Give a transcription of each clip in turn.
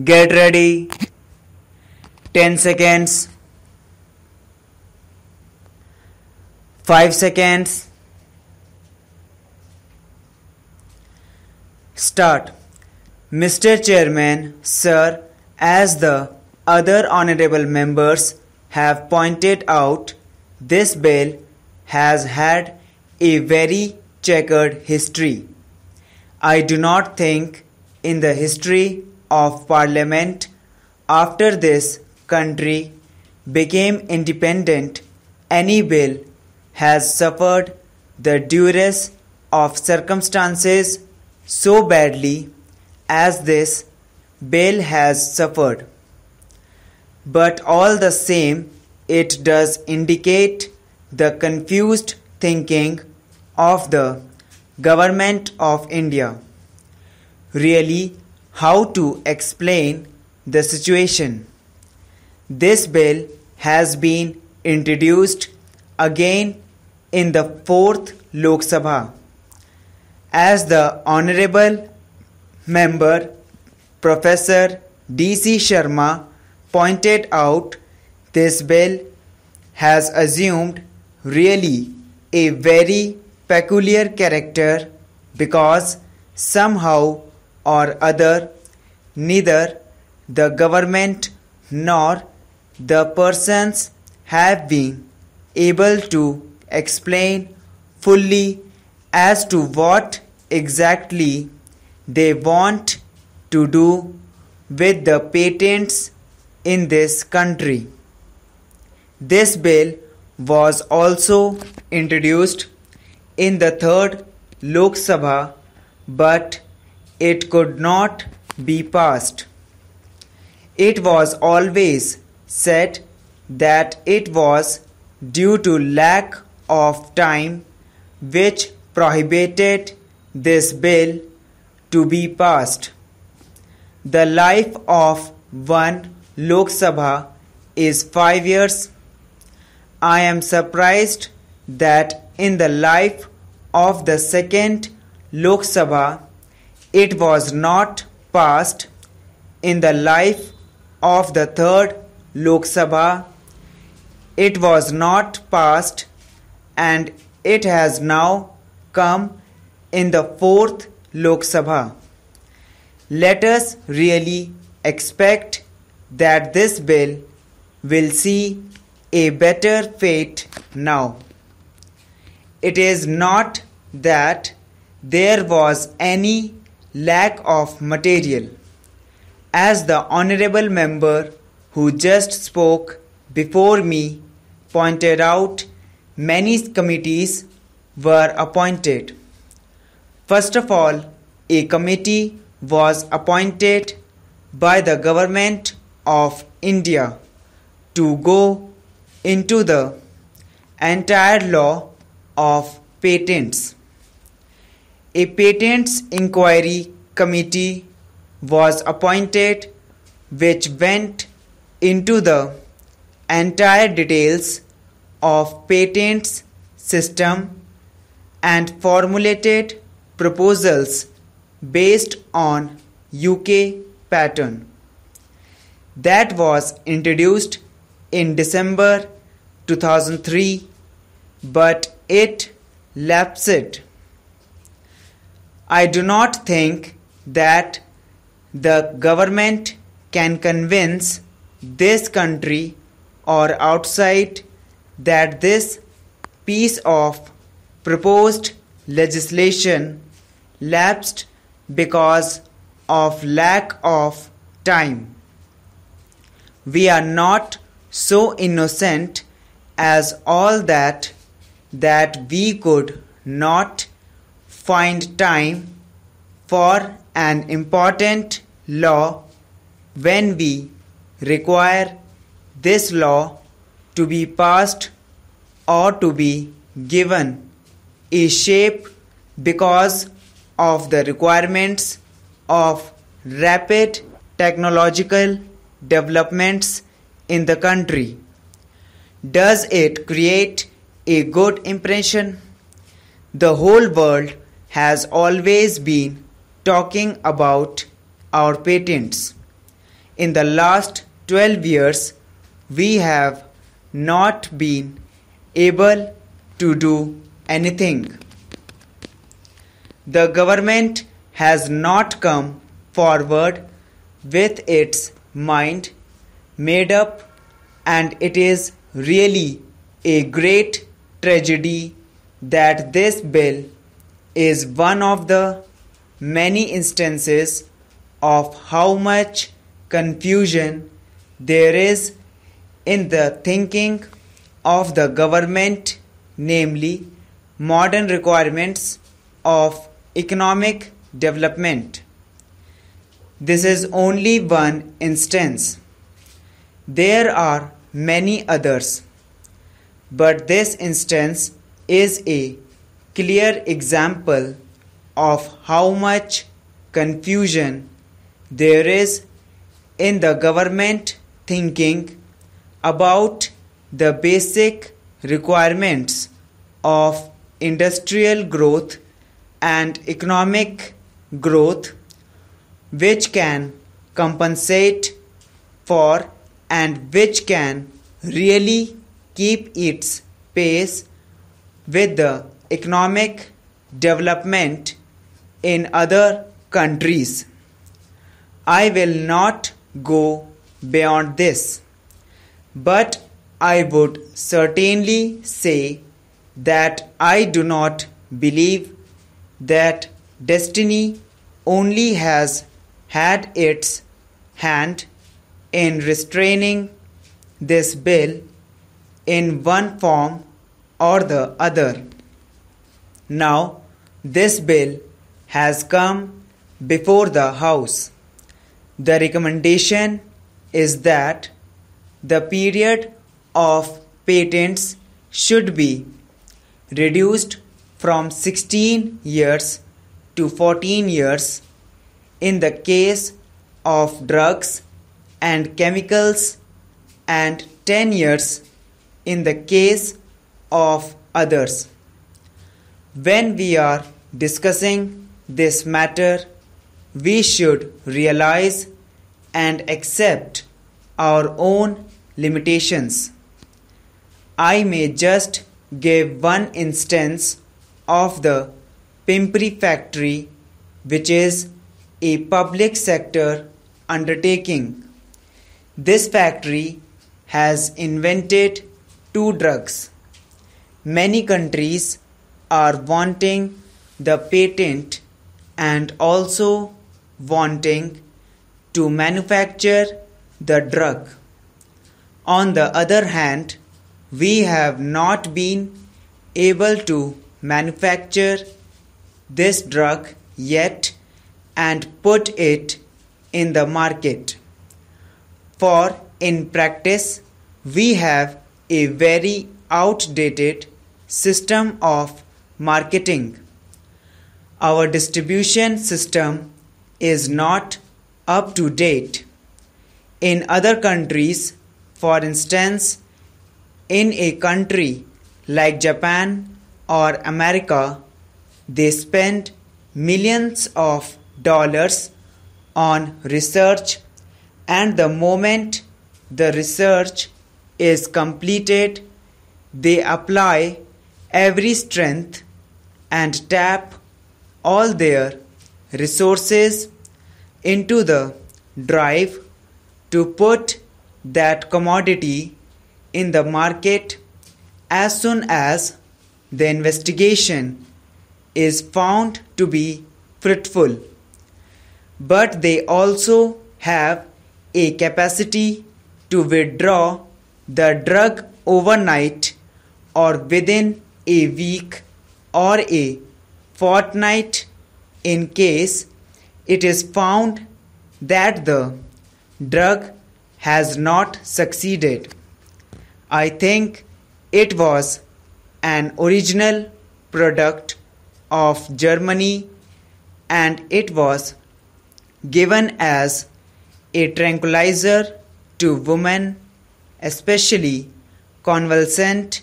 Get ready. 10 seconds. 5 seconds. Start. Mr. Chairman, Sir, as the other honorable members have pointed out, this bill has had a very checkered history. I do not think in the history of Parliament after this country became independent, any bill has suffered the duress of circumstances so badly as this bill has suffered. But all the same, it does indicate the confused thinking of the Government of India. Really, how to explain the situation? This bill has been introduced again in the 4th Lok Sabha. As the Honorable Member Professor D.C. Sharma pointed out, this bill has assumed really a very peculiar character because somehow or other neither the government nor the persons have been able to explain fully as to what exactly they want to do with the patents in this country. This bill was also introduced in the 3rd Lok Sabha, but it could not be passed. It was always said that it was due to lack of time which prohibited this bill to be passed. The life of one Lok Sabha is 5 years. I am surprised that in the life of the 2nd Lok Sabha it was not passed. In the life of the 3rd Lok Sabha it was not passed, and it has now come in the 4th Lok Sabha. Let us really expect that this bill will see a better fate now. It is not that there was any lack of material. As the honorable member who just spoke before me pointed out, many committees were appointed. First of all, a committee was appointed by the Government of India to go into the entire law of patents. A patents inquiry committee was appointed which went into the entire details of patents system and formulated proposals based on UK pattern. That was introduced in December 2003, but it lapsed. I do not think that the government can convince this country or outside that this piece of proposed legislation lapsed because of lack of time. We are not so innocent as all that we could not find time for an important law when we require this law to be passed or to be given a shape because of the requirements of rapid technological developments in the country. Does it create a good impression? The whole world has always been talking about our patents. in the last 12 years we have not been able to do anything. The government has not come forward with its mind made up, and it is really a great tragedy that this bill is one of the many instances of how much confusion there is in the thinking of the government, namely modern requirements of economic development. This is only one instance. There are many others, but this instance is a clear example of how much confusion there is in the government thinking about the basic requirements of industrial growth and economic growth, which can compensate for and which can really keep its pace with the economic development in other countries. I will not go beyond this, but I would certainly say that I do not believe that destiny only has had its hand in restraining this bill in one form or the other. Now, this bill has come before the House. The recommendation is that the period of patents should be reduced from 16 years to 14 years in the case of drugs and chemicals, and 10 years in the case of others. When we are discussing this matter, we should realize and accept our own limitations. I may just give one instance of the Pimpri factory, which is a public sector undertaking. This factory has invented 2 drugs. Many countries are wanting the patent and also wanting to manufacture the drug. On the other hand, we have not been able to manufacture this drug yet and put it in the market. For in practice, we have a very outdated system of marketing. Our distribution system is not up to date. In other countries, for instance, in a country like Japan or America, they spend millions of dollars on research, and the moment the research is completed, they apply every strength and tap all their resources into the drive to put that commodity in the market as soon as the investigation is found to be fruitful. But they also have a capacity to withdraw the drug overnight or within a week or a fortnight in case it is found that the drug has not succeeded. I think it was an original product of Germany, and it was given as a tranquilizer to women, especially convalescent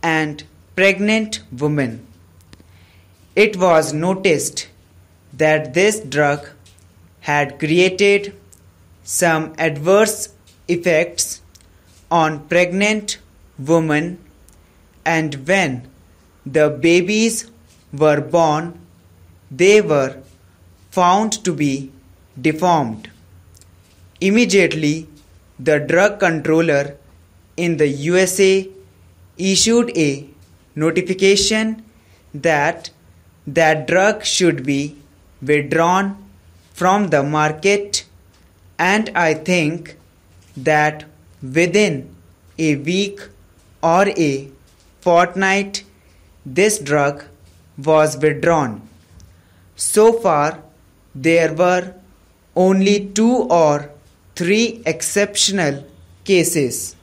and pregnant women. It was noticed that this drug had created some adverse effects on pregnant women, and when the babies were born, they were found to be deformed. Immediately, the drug controller in the USA issued a notification that that drug should be withdrawn from the market, and I think that within a week or a fortnight this drug was withdrawn. So far, there were only 2 or 3 exceptional cases.